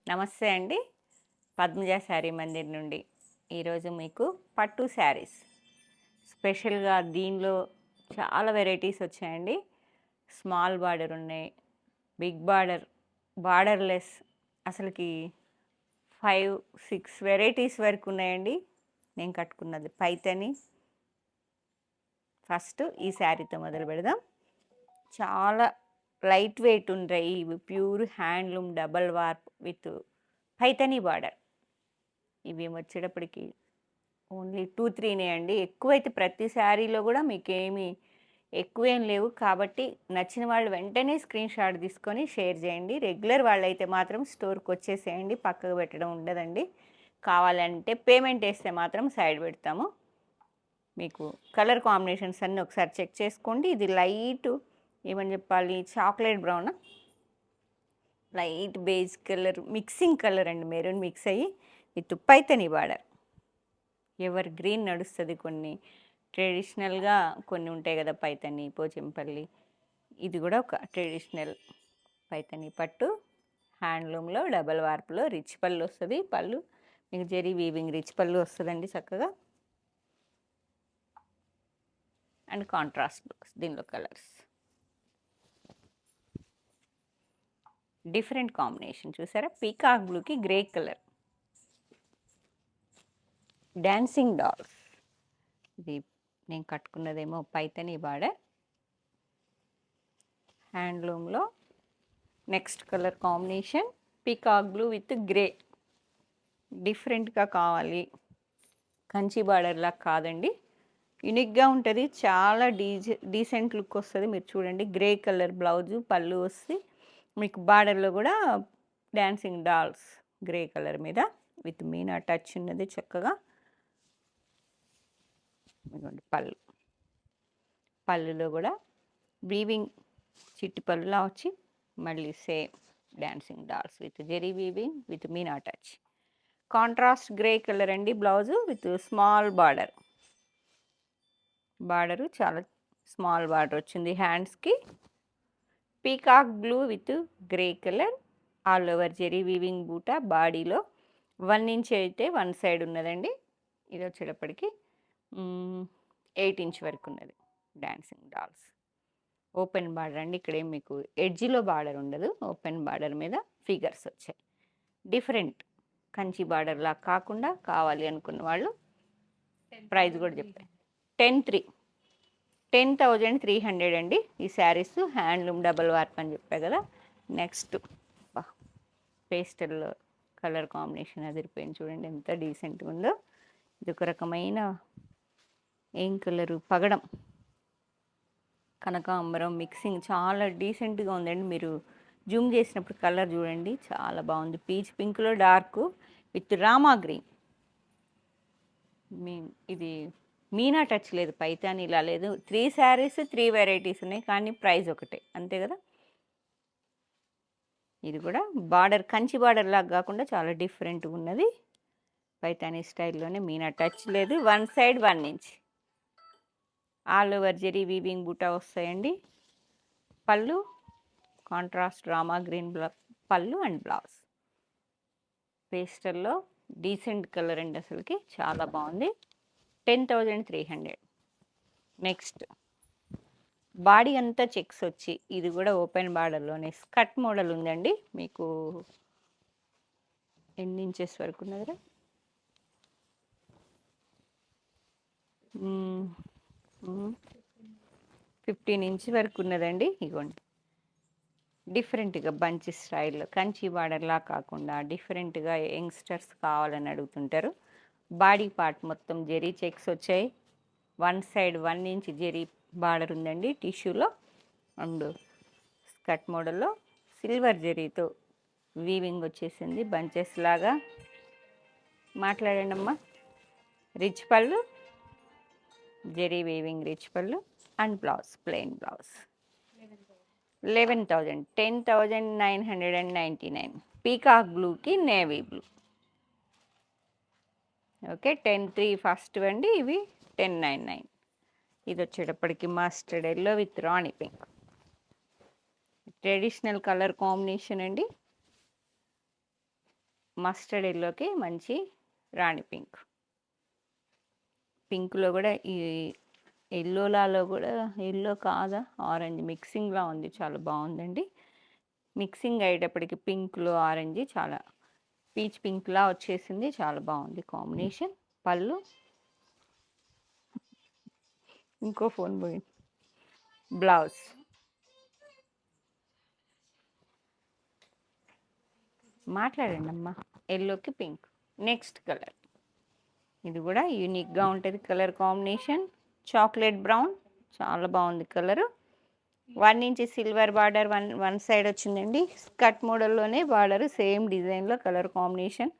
నమస్తే అండి. పద్మజ శారీ మందిర్ నుండి ఈరోజు మీకు పట్టు శారీస్ స్పెషల్గా దీనిలో చాలా వెరైటీస్ వచ్చాయండి. స్మాల్ బార్డర్ ఉన్నాయి, బిగ్ బార్డర్, బార్డర్లెస్, అసలుకి 5-6 వెరైటీస్ వరకు ఉన్నాయండి. నేను కట్టుకున్నది పైతని. ఫస్ట్ ఈ శారీతో మొదలు పెడదాం. చాలా లైట్ వెయిట్ ఉంటాయి. ఇవి pure handloom double warp with Paithani border. ఇవి వచ్చేటప్పటికి ఓన్లీ 2-3నే అండి. ఎక్కువైతే ప్రతి శారీలో కూడా మీకేమి ఎక్కువేం లేవు. కాబట్టి నచ్చిన వాళ్ళు వెంటనే స్క్రీన్ షాట్ తీసుకొని షేర్ చేయండి. రెగ్యులర్ వాళ్ళైతే మాత్రం స్టోర్కి వచ్చేసేయండి, పక్కకు పెట్టడం ఉండదండి. కావాలంటే పేమెంట్ వేస్తే మాత్రం సైడ్ పెడతాము. మీకు కలర్ కాంబినేషన్స్ అన్నీ ఒకసారి చెక్ చేసుకోండి. ఇది లైట్ ఏమని చెప్పాలి, chocolate brown, light beige colour, mixing colour అండి, మెరూన్ మిక్స్ అయ్యి with Paithani border. Ever green నడుస్తుంది. కొన్ని ట్రెడిషనల్గా కొన్ని ఉంటాయి కదా, పైతని, పోచంపల్లి. ఇది కూడా ఒక ట్రెడిషనల్ పైతని పట్టు. హ్యాండ్లూమ్లో డబల్ వార్పులో రిచ్ పళ్ళు వస్తుంది. పళ్ళు మీకు జరీ వీవింగ్ రిచ్ పళ్ళు వస్తుందండి చక్కగా. అండ్ కాంట్రాస్ట్ దీనిలో కలర్స్ డిఫరెంట్ కాంబినేషన్ చూసారా. పీకాక్ బ్లూకి గ్రే కలర్, డాన్సింగ్ డాల్స్. ఇది నేను కట్టుకున్నదేమో పైతని బార్డర్. హ్యాండ్లూమ్లో next colour combination peacock blue with grey. డిఫరెంట్గా కావాలి, కంచి బార్డర్లా కాదండి, యూనిక్గా ఉంటుంది. చాలా డీసెంట్ లుక్ వస్తుంది. మీరు చూడండి, గ్రే కలర్ బ్లౌజు, పళ్ళు వస్తుంది. మీకు బార్డర్లో కూడా డాన్సింగ్ డాల్స్ గ్రే కలర్ మీద విత్ మీనా టచ్ ఉన్నది చక్కగా. పళ్ళు, పళ్ళులో కూడా వీవింగ్ చిట్టి పళ్ళులా వచ్చి మళ్ళీ same dancing dolls with zari weaving with meena touch. Contrast grey colour అండి blouse with small border. Border చాలా స్మాల్ బార్డర్ వచ్చింది హ్యాండ్స్కి. Peacock blue with grey colour, all over zari weaving buta. బాడీలో 1 ఇంచ్ అయితే 1 సైడ్ ఉన్నదండి. ఇది వచ్చేటప్పటికి 8 ఇంచ్ వరకు ఉన్నది. డాన్సింగ్ డాల్స్ ఓపెన్ బార్డర్ అండి. ఇక్కడే మీకు ఎడ్జిలో బార్డర్ ఉండదు, ఓపెన్ బార్డర్ మీద ఫిగర్స్ వచ్చాయి. డిఫరెంట్ కంచి బార్డర్లా కాకుండా కావాలి అనుకున్న వాళ్ళు ప్రైస్ కూడా చెప్పారు. 10,300 అండి ఈ శారీస్. హ్యాండ్లూమ్ డబల్ వార్ప్ అని చెప్పాయి కదా. నెక్స్ట్ పేస్టల్ కలర్ కాంబినేషన్ అదిరిపోయింది చూడండి, ఎంత డీసెంట్గా ఉందో. ఇది ఒక రకమైన ఏం కలరు, పగడం, కనకాంబరం మిక్సింగ్, చాలా డీసెంట్గా ఉందండి. మీరు జూమ్ చేసినప్పుడు కలర్ చూడండి, చాలా బాగుంది. పీచ్ పింక్లో డార్క్ విత్ రామా గ్రీన్. ఇది మీనా టచ్ లేదు, పైతాని ఇలా లేదు. 3 శారీస్ 3 వెరైటీస్ ఉన్నాయి, కానీ ప్రైస్ ఒకటే, అంతే కదా. ఇది కూడా బార్డర్ కంచి బార్డర్ లాగా కాకుండా చాలా డిఫరెంట్గా ఉన్నది. పైతాని స్టైల్లోనే, మీనా టచ్ లేదు. 1 side 1 inch all over zari weaving buta వస్తాయండి. Pallu contrast rama green pallu and blouse. పేస్టల్లో డీసెంట్ కలర్ అండి, అసలుకి చాలా బాగుంది. 10,300. నెక్స్ట్ బాడీ అంతా చెక్స్ వచ్చి, ఇది కూడా ఓపెన్ బార్డర్లోనే స్కర్ట్ మోడల్ ఉందండి. మీకు ఎన్ని ఇంచెస్ వరకు ఉన్నదిరా, 15 ఇంచ్ వరకు ఉన్నదండి. ఇగోండి, డిఫరెంట్గా బంచ్ స్టైల్, కంచి బార్డర్లా కాకుండా డిఫరెంట్గా యంగ్స్టర్స్ కావాలని అడుగుతుంటారు. బాడీ పార్ట్ మొత్తం జెరీ చెక్స్ వచ్చాయి. 1 సైడ్ 1 ఇంచ్ జెరీ బార్డర్ ఉందండి టిష్యూలో. అండ్ స్కర్ట్ మోడల్లో సిల్వర్ జెరీతో వీవింగ్ వచ్చేసింది బంచెస్ లాగా. మాట్లాడండి అమ్మా. రిచ్ పళ్ళు, zari weaving rich pallu and blouse plain blouse. 11,000, 10,999. Peacock బ్లూకి నేవీ బ్లూ. ఓకే, 10,300 ఫస్ట్ అండి. ఇవి 10,999. ఇది వచ్చేటప్పటికి mustard yellow with rani pink. Traditional colour combination అండి. మస్టర్డ్ ఎల్లోకి మంచి రాణి పింక్. పింక్లో కూడా ఈ ఎల్లోలాలో కూడా ఎల్లో కాదా ఆరెంజ్ మిక్సింగ్లా ఉంది, చాలా బాగుందండి. మిక్సింగ్ అయ్యేటప్పటికి పింక్లో ఆరెంజ్ చాలా పీచ్ పింక్లా వచ్చేసింది, చాలా బాగుంది కాంబినేషన్. పళ్ళు ఇంకో ఫోన్ పోయింది. బ్లౌజ్ మాట్లాడండి అమ్మా. ఎల్లోకి పింక్. నెక్స్ట్ కలర్ ఇది కూడా యూనిక్గా ఉంటుంది కలర్ కాంబినేషన్. చాక్లెట్ బ్రౌన్, చాలా బాగుంది colour. 1 inch silver border one side వచ్చిందండి. స్కర్ట్ మోడల్లోనే బార్డర్ సేమ్ డిజైన్లో కలర్ కాంబినేషన్.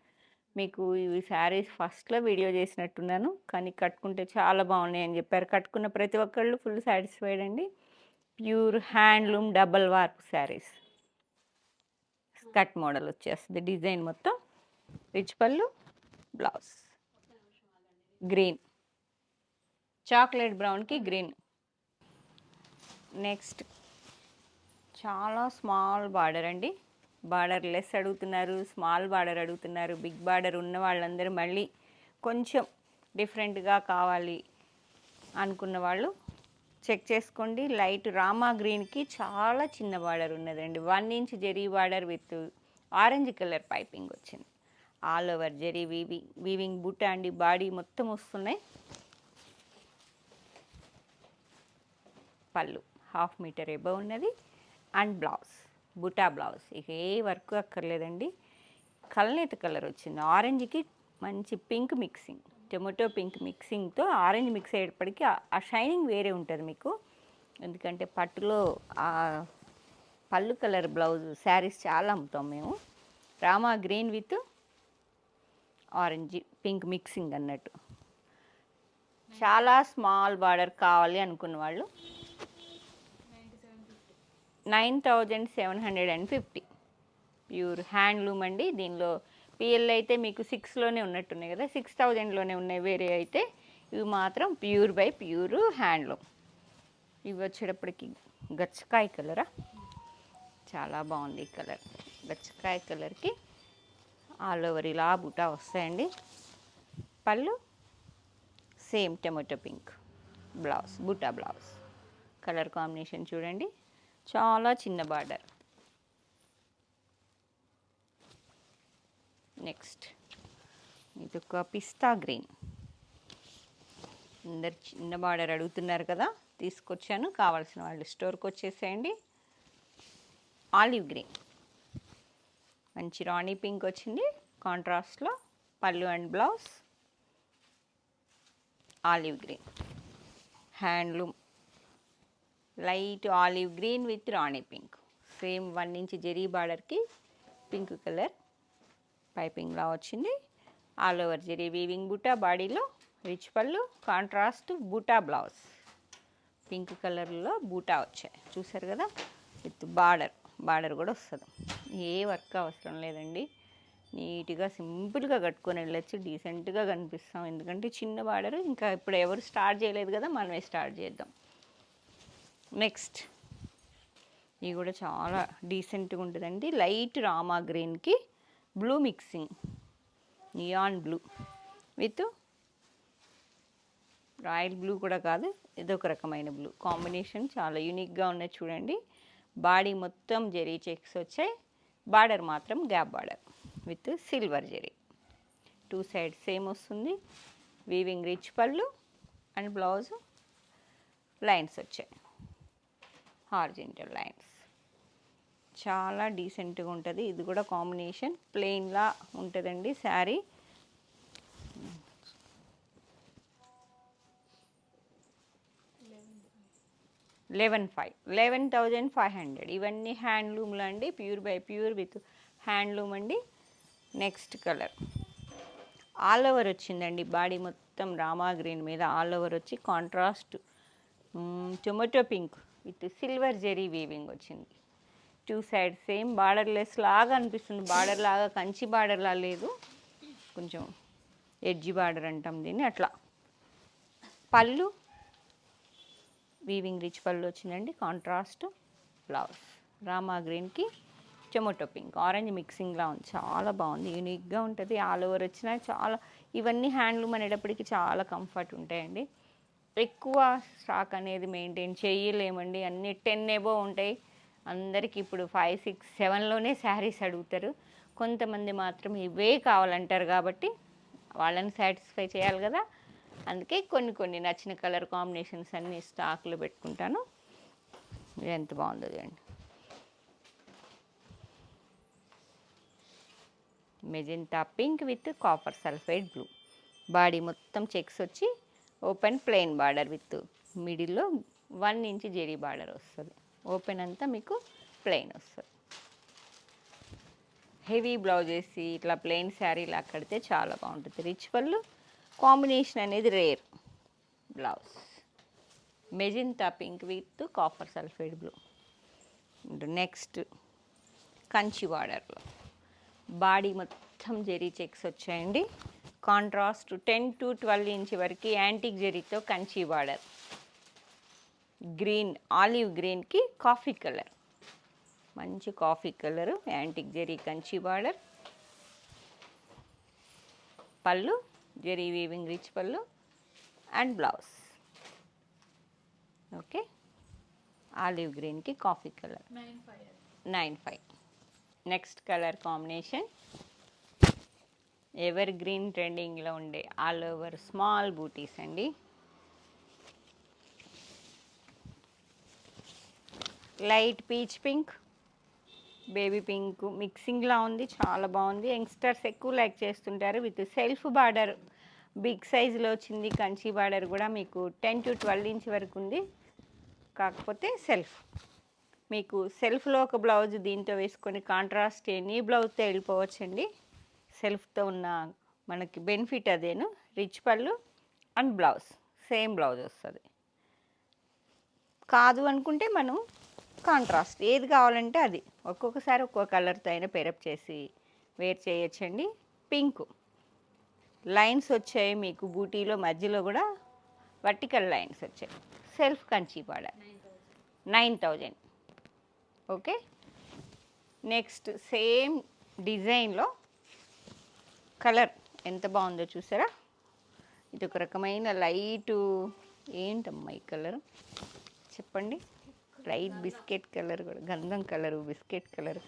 మీకు ఇవి శారీస్ ఫస్ట్లో వీడియో చేసినట్టున్నాను, కానీ కట్టుకుంటే చాలా బాగున్నాయి అని చెప్పారు. కట్టుకున్న ప్రతి ఒక్కళ్ళు ఫుల్ సాటిస్ఫైడ్ అండి. Pure handloom double warp saris. Skirt model వచ్చేస్తుంది డిజైన్ మొత్తం. Rich pallu, blouse green, chocolate బ్రౌన్కి గ్రీన్. నెక్స్ట్ చాలా స్మాల్ బార్డర్ అండి. బార్డర్ లెస్ అడుగుతున్నారు, స్మాల్ బార్డర్ అడుగుతున్నారు. బిగ్ బార్డర్ ఉన్న వాళ్ళందరూ మళ్ళీ కొంచెం డిఫరెంట్గా కావాలి అనుకున్న వాళ్ళు చెక్ చేసుకోండి. లైట్ రామా గ్రీన్కి చాలా చిన్న బార్డర్ ఉన్నదండి. 1 inch zari border with orange colour piping వచ్చింది. All over zari weaving buta అండి. బాడీ మొత్తం వస్తున్నాయి. పళ్ళు 1/2 మీటర్ ఎబో ఉన్నది. And blouse buta blouse. ఇక ఏ వర్క్ అక్కర్లేదండి. కల్నేత కలర్ వచ్చింది. ఆరెంజ్కి మంచి పింక్ మిక్సింగ్, టొమాటో పింక్ మిక్సింగ్తో ఆరెంజ్ మిక్స్ అయ్యేటప్పటికి ఆ షైనింగ్ వేరే ఉంటుంది మీకు. ఎందుకంటే పట్టులో ఆ పళ్ళు కలర్ బ్లౌజ్ శారీస్ చాలా అమ్ముతాం మేము. Rama green with orange pink mixing అన్నట్టు. చాలా స్మాల్ బార్డర్ కావాలి అనుకున్న వాళ్ళు 9750. ప్యూర్ హ్యాండ్లూమ్ అండి. దీనిలో పిఎల్ అయితే మీకు 6లోనే ఉన్నట్టున్నాయి కదా, 6000లోనే ఉన్నాయి. వేరే అయితే ఇవి మాత్రం ప్యూర్ బై ప్యూర్ హ్యాండ్లూమ్. ఇవి వచ్చేటప్పటికి గచ్చకాయ కలరా, చాలా బాగుంది ఈ కలర్. గచ్చకాయ కలర్కి ఆల్ ఓవర్ ఇలా బుటా వస్తాయండి. Pallu same tomato pink, blouse buta blouse. Colour combination చూడండి, చాలా చిన్న బార్డర్. నెక్స్ట్ ఇదొక పిస్తా గ్రీన్. అందరు చిన్న బార్డర్ అడుగుతున్నారు కదా, తీసుకొచ్చాను. కావాల్సిన వాళ్ళు స్టోర్కి వచ్చేసేయండి. ఆలివ్ గ్రీన్, మంచి రాణి పింక్ వచ్చింది కాంట్రాస్ట్లో. Pallu and blouse olive green. Handloom light olive green with rani pink. Same 1 inch zari బార్డర్కి పింక్ కలర్ పైపింగ్లా వచ్చింది. All over zari weaving buta. బాడీలో రిచ్ పళ్ళు, కాంట్రాస్ట్ బూటా బ్లౌజ్. పింక్ కలర్లో బూటా వచ్చాయి చూసారు కదా, విత్ బార్డర్ కూడా వస్తుంది. ఏ వర్క్ అవసరం లేదండి. నీట్గా సింపుల్గా కట్టుకొని వెళ్ళొచ్చు, డీసెంట్గా కనిపిస్తాం. ఎందుకంటే చిన్న బార్డర్, ఇంకా ఇప్పుడు ఎవరు స్టార్ట్ చేయలేదు కదా, మనమే స్టార్ట్ చేద్దాం. నెక్స్ట్ ఇది కూడా చాలా డీసెంట్గా ఉంటుందండి. లైట్ రామా గ్రీన్కి blue mixing, neon blue with royal blue కూడా కాదు, ఇదొక రకమైన బ్లూ కాంబినేషన్. చాలా యూనిక్గా ఉన్నాయి చూడండి. బాడీ మొత్తం జెరీ చెక్స్ వచ్చాయి. బార్డర్ మాత్రం gap border with silver zari. 2 side same వస్తుంది. Weaving rich pallu and blouse lines వచ్చాయి, హార్జెంటల్ లైన్స్. చాలా డీసెంట్గా ఉంటుంది. ఇది కూడా కాంబినేషన్ ప్లెయిన్లా ఉంటుందండి శారీ. $11,500. ఇవన్నీ హ్యాండ్లూమ్లో అండి, pure by pure with handloom అండి. నెక్స్ట్ కలర్ ఆల్ ఓవర్ వచ్చిందండి. బాడీ మొత్తం రామా గ్రీన్ మీద ఆల్ ఓవర్ వచ్చి contrast tomato pink with silver zari weaving వచ్చింది. 2 సైడ్ సేమ్ బార్డర్ లెస్ లాగా అనిపిస్తుంది. బార్డర్ లాగా కంచి బార్డర్ లా లేదు, కొంచెం ఎడ్జి బార్డర్ అంటాం దీన్ని, అట్లా. పళ్ళు వీవింగ్ రిచ్ పళ్ళు వచ్చిందండి. కాంట్రాస్ట్ బ్లౌజ్ రామా గ్రీన్కి టొమాటో పింక్, ఆరెంజ్ మిక్సింగ్లా ఉంది. చాలా బాగుంది, యూనిక్గా ఉంటుంది. ఆల్ ఓవర్ వచ్చినా చాలా, ఇవన్నీ హ్యాండ్లూమ్ అనేటప్పటికి చాలా కంఫర్ట్ ఉంటాయండి. ఎక్కువ స్టాక్ అనేది మెయింటైన్ చేయలేమండి. అన్నీ 10 ఎబో ఉంటాయి. అందరికి ఇప్పుడు 5, 6, 7లోనే శారీస్ అడుగుతారు. కొంతమంది మాత్రం ఇవే కావాలంటారు కాబట్టి వాళ్ళని సాటిస్ఫై చేయాలి కదా. అందుకే కొన్ని కొన్ని నచ్చిన కలర్ కాంబినేషన్స్ అన్నీ స్టాక్లో పెట్టుకుంటాను. ఎంత బాగుందో చూడండి. Magenta pink with copper sulphide blue. Body మొత్తం చెక్స్ వచ్చి ఓపెన్ ప్లెయిన్ బార్డర్ విత్ మిడిల్లో 1 ఇంచ్ జెరీ బార్డర్ వస్తుంది. ఓపెన్ అంతా మీకు ప్లెయిన్ వస్తుంది. హెవీ బ్లౌజ్ వేసి ఇట్లా ప్లెయిన్ శారీలా కడితే చాలా బాగుంటుంది. రిచ్ పళ్ళు కాంబినేషన్ అనేది rare. Blouse magenta pink with copper sulphide blue. Next Kanchi బార్డర్లో బాడీ మొత్తం జెరీ చెక్స్ వచ్చాయండి. కాంట్రాస్ట్ 10 to 12 ఇంచ్ వరకు యాంటిక్ జెరీతో కంచి బార్డర్. గ్రీన్, ఆలివ్ గ్రీన్కి కాఫీ కలర్, మంచి coffee colour, antique zari Kanchi border. Pallu zari weaving rich pallu and blouse. Okay, olive గ్రీన్కి coffee colour 95. Next colour combination ever green ట్రెండింగ్లో ఉండే ఆల్ ఓవర్ స్మాల్ బూటీస్ అండి. Light peach pink, baby pink మిక్సింగ్లా ఉంది. చాలా బాగుంది. యంగ్స్టర్స్ ఎక్కువ లైక్ చేస్తుంటారు. విత్ సెల్ఫ్ బార్డర్ బిగ్ సైజులో వచ్చింది. కంచి బార్డర్ కూడా మీకు 10 to 12 ఇంచ్ వరకు ఉంది. కాకపోతే సెల్ఫ్, మీకు సెల్ఫ్లో ఒక బ్లౌజ్ దీంతో వేసుకొని కాంట్రాస్ట్ ఎనీ బ్లౌజ్తో వెళ్ళిపోవచ్చండి. సెల్ఫ్తో ఉన్న మనకి benefit అదేను. Rich pallu and blouse same blouse వస్తుంది. కాదు అనుకుంటే మనం కాంట్రాస్ట్ ఏది కావాలంటే అది ఒక్కొక్కసారి ఒక్కొక్క కలర్తో అయినా పేరప్ చేసి వేర్ చేయొచ్చండి. పింక్ లైన్స్ వచ్చాయి మీకు బూటీలో, మధ్యలో కూడా వర్టికల్ లైన్స్ వచ్చాయి. Self Kanchi border 9000. Okay, next same డిజైన్లో కలర్ ఎంత బాగుందో చూసారా. ఇది ఒక రకమైన లైటు, ఏంటమ్మా ఈ కలర్ చెప్పండి. లైట్ బిస్కెట్ కలర్, కూడా గంధం కలరు, బిస్కెట్ కలర్.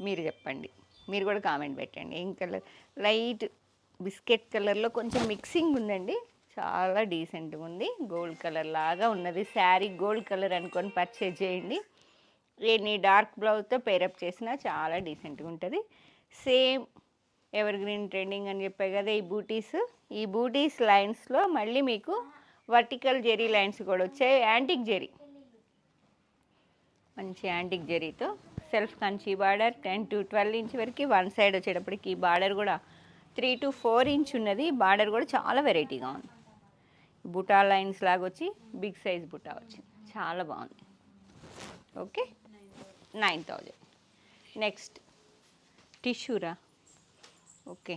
మీరు చెప్పండి, మీరు కూడా కామెంట్ పెట్టండి ఏం కలర్. లైట్ బిస్కెట్ కలర్లో కొంచెం మిక్సింగ్ ఉందండి. చాలా డీసెంట్గా ఉంది. గోల్డ్ కలర్ లాగా ఉన్నది. శారీ గోల్డ్ కలర్ అనుకొని పర్చేజ్ చేయండి. ఎనీ డార్క్ బ్లౌజ్తో పేరప్ చేసినా చాలా డీసెంట్గా ఉంటుంది. సేమ్ ఎవర్ గ్రీన్ ట్రెండింగ్ అని చెప్పాయి కదా ఈ బూటీస్ లైన్స్లో మళ్ళీ మీకు వర్టికల్ జెరీ లైన్స్ కూడా వచ్చాయి. యాంటిక్ జెరీ, మంచి యాంటిక్ జెరీతో self Kanchi border 10 to 12 inch వరకు. వన్ సైడ్ వచ్చేటప్పటికి బార్డర్ కూడా 3 to 4 ఇంచ్ ఉన్నది. బార్డర్ కూడా చాలా వెరైటీగా ఉంది. బుటా లైన్స్ లాగా వచ్చి బిగ్ సైజ్ బుటా వచ్చింది. చాలా బాగుంది. ఓకే, 9000. నెక్స్ట్ టిష్యూరా. ఓకే,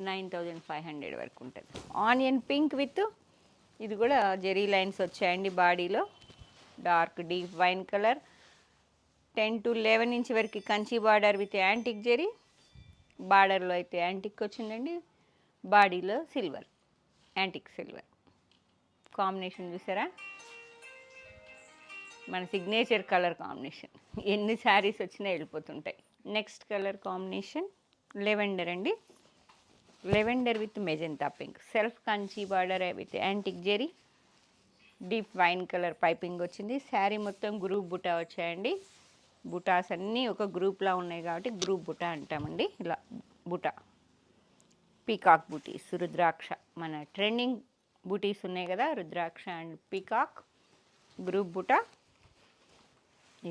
9500 వరకు ఉంటుంది. ఆనియన్ పింక్ విత్ ఇది కూడా జెరీ లైన్స్ వచ్చాయండి. బాడీలో dark deep wine colour 10 to 11 inch వరకు Kanchi border with antique zari. బార్డర్లో అయితే యాంటిక్ వచ్చిందండి, బాడీలో సిల్వర్, యాంటిక్ సిల్వర్ కాంబినేషన్ చూసారా. మన సిగ్నేచర్ కలర్ కాంబినేషన్. ఎన్ని శారీస్ వచ్చినా వెళ్ళిపోతుంటాయి. నెక్స్ట్ కలర్ కాంబినేషన్ లెవెండర్ అండి. Lavender with magenta pink, self Kanchi border with antique zari, deep wine colour piping వచ్చింది. శారీ మొత్తం గ్రూప్ బుటా వచ్చాయండి. బుటాస్ అన్నీ ఒక గ్రూప్లా ఉన్నాయి కాబట్టి గ్రూప్ బుటా అంటామండి. ఇలా బుటా పీకాక్ బూటీస్, రుద్రాక్ష, మన ట్రెండింగ్ బూటీస్ ఉన్నాయి కదా, రుద్రాక్ష అండ్ పీకాక్ గ్రూప్ బుటా.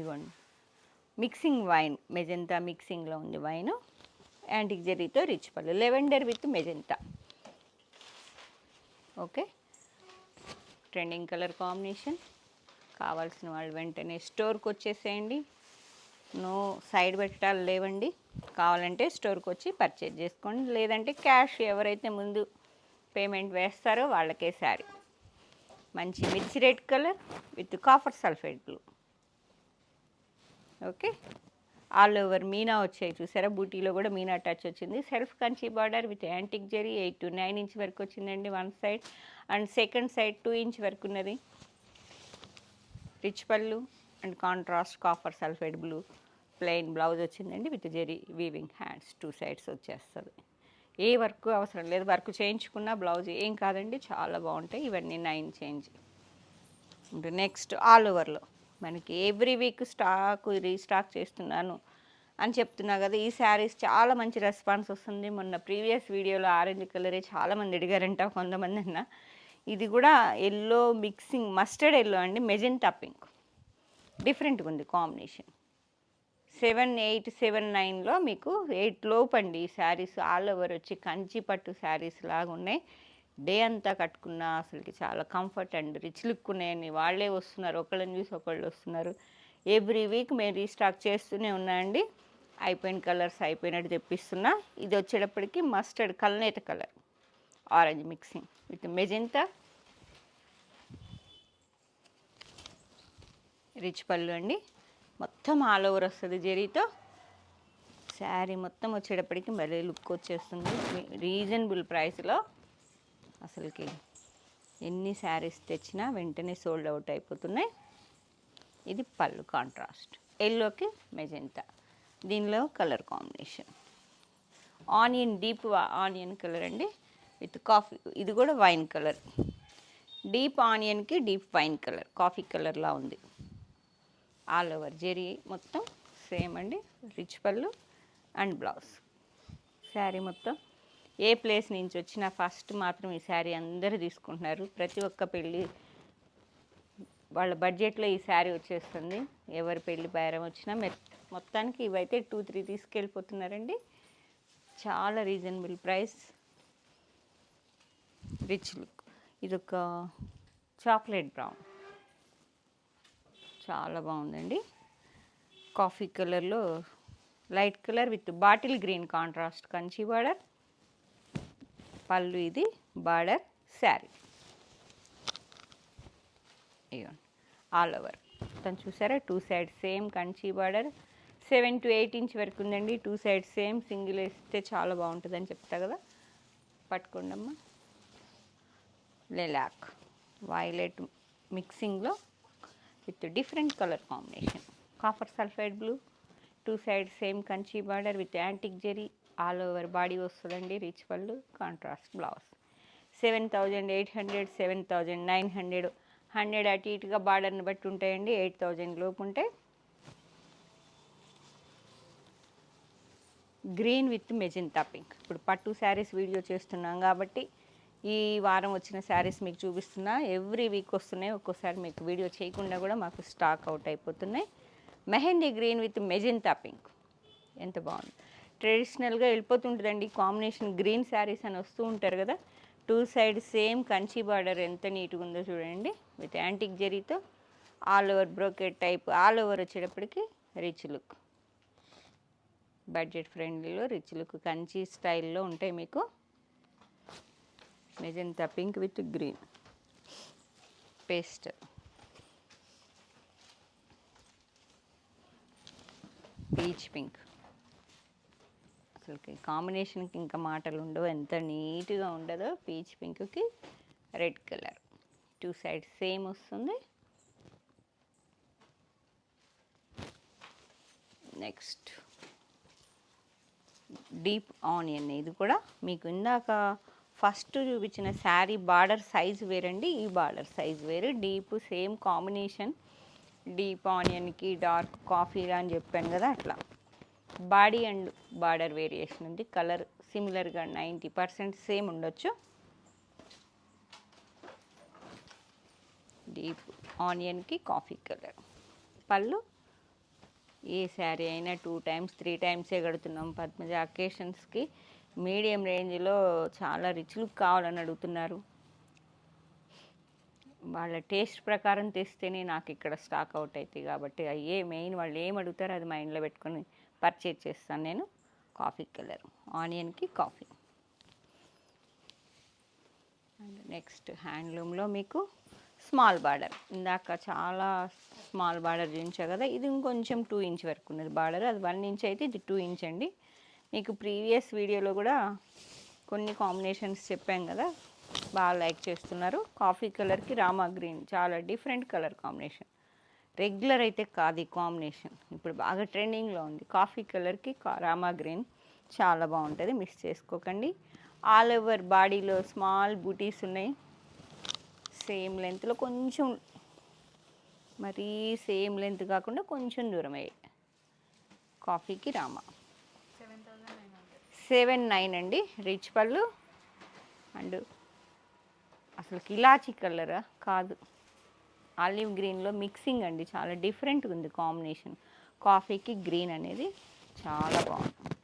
ఇవ్వండి మిక్సింగ్ వైన్, మెజెంటా మిక్సింగ్లో ఉంది వైన్. యాంటిక్ జెరీతో రిచ్ పళ్ళు. Lavender with magenta. Okay, trending colour combination. కావాల్సిన వాళ్ళు వెంటనే స్టోర్కి వచ్చేసేయండి. నో సైడ్ పెట్టాలి లేవండి. కావాలంటే స్టోర్కి వచ్చి పర్చేజ్ చేసుకోండి. లేదంటే క్యాష్ ఎవరైతే ముందు పేమెంట్ వేస్తారో వాళ్ళకే శారీ. మంచి mirchi red colour with copper sulphide blue. Okay. All over meena వచ్చాయి చూసారా, బూటీలో కూడా మీనా టచ్ వచ్చింది. Self Kanchi border with antique zari 8 to 9 inch వరకు వచ్చిందండి one side, and second side 2 inch వరకు ఉన్నది. Rich pallu and contrast copper sulphide blue plain blouse వచ్చిందండి with zari weaving hands 2 sides వచ్చేస్తుంది. ఏ వర్క్ అవసరం లేదు, వర్క్ చేయించుకున్న బ్లౌజ్ ఏం కాదండి, చాలా బాగుంటాయి. ఇవన్నీ 9 చేంజ్. నెక్స్ట్ ఆల్ ఓవర్లో మనకి ఎవ్రీ వీక్ రీస్టాక్ చేస్తున్నాను అని చెప్తున్నా కదా. ఈ శారీస్ చాలా మంచి రెస్పాన్స్ వస్తుంది. మొన్న ప్రీవియస్ వీడియోలో ఆరెంజ్ కలరే చాలామంది అడిగారంట, కొంతమంది అన్న. ఇది కూడా ఎల్లో మిక్సింగ్ మస్టర్డ్ ఎల్లో అండి, మెజెంటా పింక్, డిఫరెంట్గా ఉంది కాంబినేషన్. 7, 8, 7, 9లో మీకు 8 లోపు అండి ఈ శారీస్. ఆల్ ఓవర్ వచ్చి కంచి పట్టు శారీస్ లాగా ఉన్నాయి. డే అంతా కట్టుకున్నా అసలుకి చాలా కంఫర్ట్ అండ్ రిచ్ లుక్ ఉన్నాయని వాళ్ళే వస్తున్నారు, ఒకళ్ళని చూసి ఒకళ్ళు వస్తున్నారు. ఎవ్రీ వీక్ మేము రీస్టాక్ చేస్తూనే ఉన్నాయండి. అయిపోయిన కలర్స్ అయిపోయినట్టు తెప్పిస్తున్నా. ఇది వచ్చేటప్పటికి మస్టర్డ్ కల్నేత colour orange mixing with magenta, rich pallu అండి. మొత్తం ఆల్ ఓవర్ వస్తుంది జరీతో. శారీ మొత్తం వచ్చేటప్పటికి మళ్ళీ లుక్ వచ్చేస్తుంది రీజనబుల్ ప్రైస్లో. అసలుకి ఎన్ని శారీస్ తెచ్చినా వెంటనే సోల్డ్ అవుట్ అయిపోతున్నాయి. ఇది పళ్ళు కాంట్రాస్ట్ ఎల్లోకి మెజెంటా, దీనిలో colour combination onion, deep onion colour అండి విత్ కాఫీ. ఇది కూడా వైన్ కలర్, డీప్ ఆనియన్కి డీప్ వైన్ కలర్, కాఫీ కలర్లా ఉంది. ఆల్ ఓవర్ జెరీ మొత్తం సేమ్ అండి, rich pallu and blouse. Sari మొత్తం ఏ ప్లేస్ నుంచి వచ్చినా ఫస్ట్ మాత్రం ఈ శారీ అందరూ తీసుకుంటున్నారు. ప్రతి ఒక్క పెళ్ళి వాళ్ళ బడ్జెట్లో ఈ శారీ వచ్చేస్తుంది. ఎవరి పెళ్ళి బేరం వచ్చినా మొత్తానికి ఇవైతే 2, 3 తీసుకెళ్ళిపోతున్నారండి. చాలా రీజనబుల్ ప్రైస్, రిచ్ లుక్. ఇదొక చాక్లెట్ బ్రౌన్, చాలా బాగుందండి. కాఫీ కలర్లో light colour with bottle green contrast Kanchi border. పళ్ళు ఇది బార్డర్ శారీ. ఇవ్వండి ఆల్ ఓవర్ మొత్తం చూసారా, 2 sides same Kanchi border. 7 to 8 inch వరకు ఉందండి. 2 సైడ్స్ సేమ్. సింగిల్ వేస్తే చాలా బాగుంటుందని చెప్తా కదా. పట్టుకోండమ్మా. లెలాక్ వైలెట్ మిక్సింగ్లో with different colour combination, copper sulphide blue. 2 sides same Kanchi border with antique zari. All over body వస్తుందండి, రిచ్ పళ్ళు కాంట్రాస్ట్ బ్లౌజ్. 7,800, 7,900, 100 అటు ఇటుగా బార్డర్ని బట్టి ఉంటాయండి. 8,000 లోపు ఉంటాయి. Green with magenta pink. ఇప్పుడు పట్టు శారీస్ వీడియో చేస్తున్నాం కాబట్టి ఈ వారం వచ్చిన శారీస్ మీకు చూపిస్తున్నా. ఎవ్రీ వీక్ వస్తున్నాయి, ఒక్కోసారి మీకు వీడియో చేయకుండా కూడా మాకు స్టాక్ అవుట్ అయిపోతున్నాయి. Mehndi green with magenta pink ఎంత బాగుంది. ట్రెడిషనల్గా వెళ్ళిపోతుంటుందండి కాంబినేషన్. గ్రీన్ శారీస్ అని వస్తూ ఉంటారు కదా. 2 సైడ్ సేమ్ కంచి బార్డర్ ఎంత నీట్గా ఉందో చూడండి, విత్ యాంటిక్ జరీతో. All over brocade type. All over వచ్చేటప్పటికి రిచ్ లుక్, బడ్జెట్ ఫ్రెండ్లీలో రిచ్ లుక్ కంచి స్టైల్లో ఉంటాయి మీకు. Magenta pink with green paste, peach pink. అసలుకి కాంబినేషన్కి ఇంకా మాటలు ఉండవు, ఎంత నీట్గా ఉండదో. పీచ్ పింక్కి రెడ్ కలర్. 2 సైడ్స్ సేమ్ వస్తుంది. Next deep onion. ఇది కూడా మీకు ఇందాక ఫస్ట్ చూపించిన శారీ బార్డర్ సైజ్ వేరండి, ఈ బార్డర్ సైజ్ వేరు. డీప్ సేమ్ కాంబినేషన్, డీప్ ఆనియన్కి డార్క్ కాఫీ అని చెప్పాను కదా, అట్లా బాడీ అండ్ బార్డర్ వేరియేషన్ ఉంది. కలర్ సిమిలర్గా 90% సేమ్ ఉండొచ్చు. డీప్ ఆనియన్కి కాఫీ కలర్. పళ్ళు ఏ శారీ అయినా 2 times 3 timesే కడుతున్నాం. పద్మజ అకేషన్స్కి మీడియం రేంజ్లో చాలా రిచ్ లుక్ కావాలని అడుగుతున్నారు. వాళ్ళ టేస్ట్ ప్రకారం తెస్తేనే నాకు ఇక్కడ స్టాక్ అవుట్ అవుతాయి కాబట్టి మెయిన్ వాళ్ళు ఏం అడుగుతారో అది మైండ్లో పెట్టుకొని పర్చేజ్ చేస్తాను నేను. కాఫీ కలర్ ఆనియన్కి కాఫీ. అండ్ నెక్స్ట్ హ్యాండ్లూమ్లో మీకు స్మాల్ బార్డర్. ఇందాక చాలా స్మాల్ బార్డర్ చూపించా కదా, ఇది ఇంకొంచెం 2 ఇంచ్ వరకు ఉన్నది బార్డర్. అది 1 ఇంచ్ అయితే ఇది 2 ఇంచ్ అండి. మీకు ప్రీవియస్ వీడియోలో కూడా కొన్ని కాంబినేషన్స్ చెప్పాం కదా, బాగా లైక్ చేస్తున్నారు. కాఫీ కలర్కి రామా గ్రీన్, చాలా డిఫరెంట్ కలర్ కాంబినేషన్. రెగ్యులర్ అయితే కాదు ఈ కాంబినేషన్, ఇప్పుడు బాగా ట్రెండింగ్లో ఉంది. కాఫీ కలర్కి రామా గ్రీన్ చాలా బాగుంటుంది, మిస్ చేసుకోకండి. ఆల్ ఓవర్ బాడీలో స్మాల్ బూటీస్ ఉన్నాయి. సేమ్ లెంత్లో కొంచెం, మరీ సేమ్ లెంత్ కాకుండా కొంచెం దూరం అయ్యాయి. కాఫీకి రామా 7,900 అండి. రిచ్ పళ్ళు. అండ్ అసలు ఇలాచీ కలరా కాదు, ఆలివ్ గ్రీన్లో మిక్సింగ్ అండి, చాలా డిఫరెంట్గా ఉంది కాంబినేషన్. కాఫీకి గ్రీన్ అనేది చాలా బాగుంది.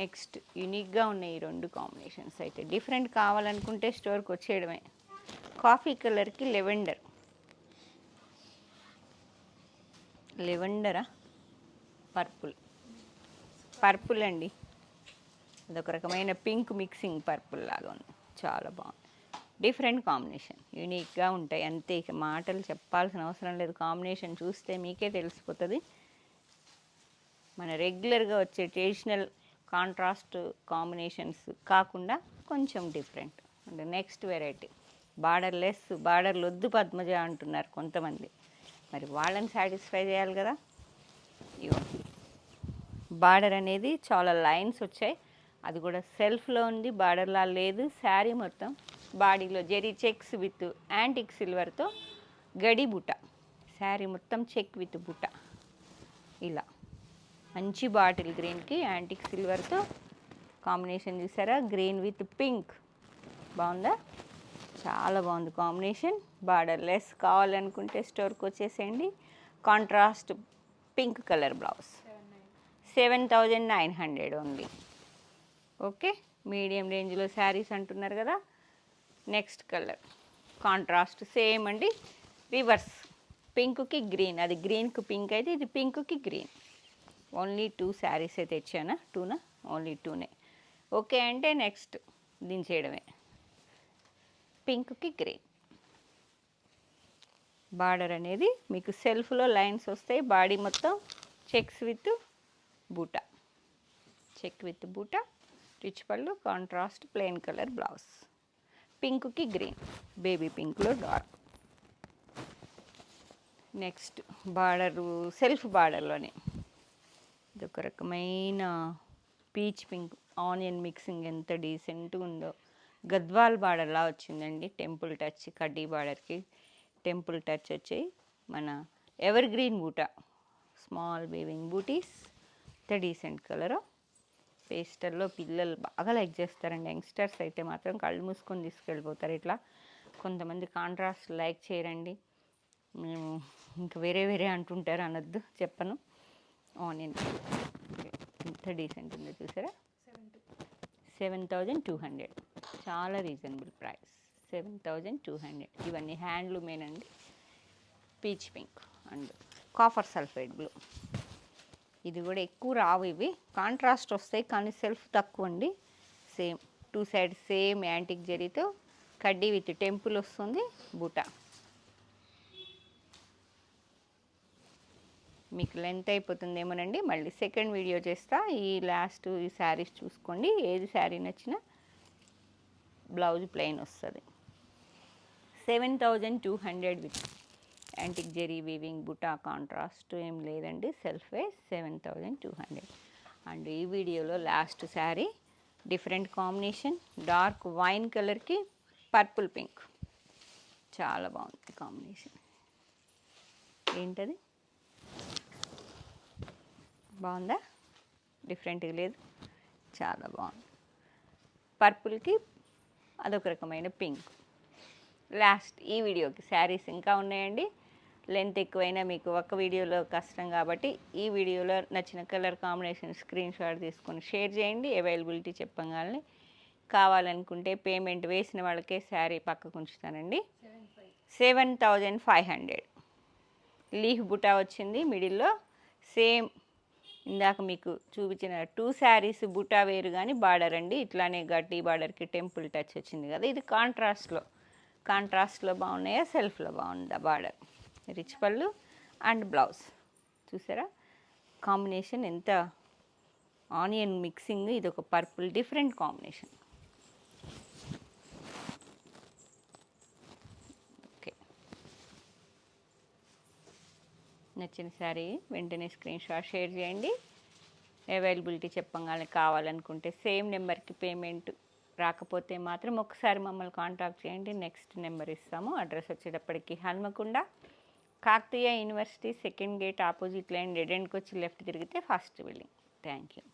నెక్స్ట్ యూనిక్గా ఉన్నాయి ఈ 2 కాంబినేషన్స్. అయితే డిఫరెంట్ కావాలనుకుంటే స్టోర్కి వచ్చేయడమే. కాఫీ కలర్కి లెవెండరా పర్పుల్ అండి, అదొక రకమైన పింక్ మిక్సింగ్ పర్పుల్ లాగా ఉంది, చాలా బాగుంది. డిఫరెంట్ కాంబినేషన్, యూనిక్గా ఉంటాయి అంతే, ఇక మాటలు చెప్పాల్సిన అవసరం లేదు. కాంబినేషన్ చూస్తే మీకే తెలిసిపోతుంది. మన రెగ్యులర్గా వచ్చే ట్రెడిషనల్ కాంట్రాస్ట్ కాంబినేషన్స్ కాకుండా కొంచెం different. And next variety borderless. బార్డర్లు వద్దు పద్మజ అంటున్నారు కొంతమంది, మరి వాళ్ళని సాటిస్ఫై చేయాలి కదా. ఇగో బార్డర్ అనేది చాలా లైన్స్ వచ్చాయి, అది కూడా సెల్ఫ్లో ఉంది, బార్డర్లా లేదు. శారీ మొత్తం బాడీలో జెరీ చెక్స్ విత్ యాంటిక్ సిల్వర్తో గడి బుట్ట. శారీ మొత్తం చెక్ విత్ బుట్ట. ఇలా మంచి బాటిల్ గ్రీన్కి యాంటిక్ సిల్వర్తో కాంబినేషన్ చూసారా, గ్రీన్ విత్ పింక్. బాగుందా, చాలా బాగుంది కాంబినేషన్. బార్డర్ లెస్ కావాలనుకుంటే స్టోర్కి వచ్చేసేయండి. Contrast pink colour blouse 7,900 only. Okay, medium రేంజ్లో శారీస్ అంటున్నారు కదా. నెక్స్ట్ కలర్ కాంట్రాస్ట్ సేమ్ అండి, రివర్స్. పింక్కి గ్రీన్, అది గ్రీన్కి పింక్ అయితే ఇది పింక్కి గ్రీన్. ఓన్లీ 2 శారీస్ అయితే ఇచ్చానా, 2నా, ఓన్లీ 2నే. ఓకే అంటే నెక్స్ట్ దించేయడమే. పింక్కి గ్రీన్ బార్డర్ అనేది మీకు సెల్ఫ్లో లైన్స్ వస్తాయి. బాడీ మొత్తం checks with buta, check with buta. Rich pallu, contrast plain colour blouse. పింక్కి గ్రీన్, బేబీ పింక్లో డార్క్. నెక్స్ట్ బార్డరు సెల్ఫ్ బార్డర్లోనే ఇదొక రకమైన పీచ్ పింక్ ఆనియన్ మిక్సింగ్, ఎంత డీసెంట్గా ఉందో. గద్వాల్ బార్డర్లా వచ్చిందండి, టెంపుల్ టచ్. కడ్డీ బార్డర్కి టెంపుల్ టచ్ వచ్చాయి. మన ఎవర్ గ్రీన్ బూటా, స్మాల్ వీవింగ్ బూటీస్. ఎంత డీసెంట్ కలరు. పేస్టల్లో పిల్లలు బాగా లైక్ చేస్తారండి, యంగ్స్టర్స్ అయితే మాత్రం కళ్ళు మూసుకొని తీసుకెళ్ళిపోతారు. ఇట్లా కొంతమంది కాంట్రాస్ట్ లైక్ చేయరండి, మేము ఇంకా వేరే వేరే అంటుంటారు, అనొద్దు, చెప్పను. ఆనియన్ ఎంత డీసెంట్ ఉందో చూసారా. 7,200, చాలా రీజనబుల్ ప్రైస్. 7,200. ఇవన్నీ హ్యాండ్లూమేనండి. Peach pink and copper sulphide blue. ఇది కూడా ఎక్కువ రావు, ఇవి కాంట్రాస్ట్ వస్తాయి కానీ సెల్ఫ్ తక్కువ అండి. సేమ్ 2 సైడ్స్ సేమ్ యాంటిక్ జరీతో కడ్డీ విత్ టెంపుల్ వస్తుంది బూటా. మీకు లెంత్ అయిపోతుందేమోనండి, మళ్ళీ సెకండ్ వీడియో చేస్తా. ఈ లాస్ట్ ఈ శారీస్ చూసుకోండి, ఏది శారీ నచ్చినా. బ్లౌజ్ ప్లెయిన్ వస్తుంది. 7,200 with antique zari weaving buta. Contrast ఏం లేదండి, సెల్ఫ్ వేస్. 7,200. అండ్ ఈ వీడియోలో last sari different combination, dark wine కలర్కి పర్పుల్ పింక్. చాలా బాగుంది కాంబినేషన్. ఏంటది, బాగుందా, డిఫరెంట్గా లేదు, చాలా బాగుంది. పర్పుల్కి అదొక రకమైన పింక్. లాస్ట్ ఈ వీడియోకి శారీస్ ఇంకా ఉన్నాయండి. లెంత్ ఎక్కువైనా మీకు ఒక వీడియోలో కష్టం కాబట్టి ఈ వీడియోలో నచ్చిన కలర్ కాంబినేషన్ స్క్రీన్ షాట్ తీసుకొని షేర్ చేయండి. అవైలబిలిటీ చెప్పగానే కావాలనుకుంటే పేమెంట్ వేసిన వాళ్ళకే శారీ పక్కకు ఉంచుతానండి. 7,500. లీఫ్ బుటా వచ్చింది మిడిల్లో. సేమ్ ఇందాక మీకు చూపించిన 2 శారీస్ బుటా వేరు కానీ బార్డర్ అండి ఇట్లానే గడ్డీ బార్డర్కి టెంపుల్ టచ్ వచ్చింది కదా. ఇది కాంట్రాస్ట్లో కాంట్రాస్ట్లో బాగున్నాయా, సెల్ఫ్లో బాగుందా border. Rich pallu and blouse. చూసారా కాంబినేషన్ ఎంత ఆనియన్ మిక్సింగ్, ఇది ఒక పర్పుల్ డిఫరెంట్ కాంబినేషన్. ఓకే, నచ్చిన శారీ వెంటనే స్క్రీన్ షాట్ షేర్ చేయండి. అవైలబిలిటీ చెప్పగానే కావాలనుకుంటే సేమ్ నెంబర్కి పేమెంట్ రాకపోతే మాత్రం ఒకసారి మమ్మల్ని కాంటాక్ట్ చేయండి. నెక్స్ట్ నెంబర్ ఇస్తాము. అడ్రస్ వచ్చేటప్పటికి Hanamkonda Kakatiya university second gate opposite line dead ఎండ్కి వచ్చి లెఫ్ట్ తిరిగితే ఫస్ట్ బిల్డింగ్. Thank you.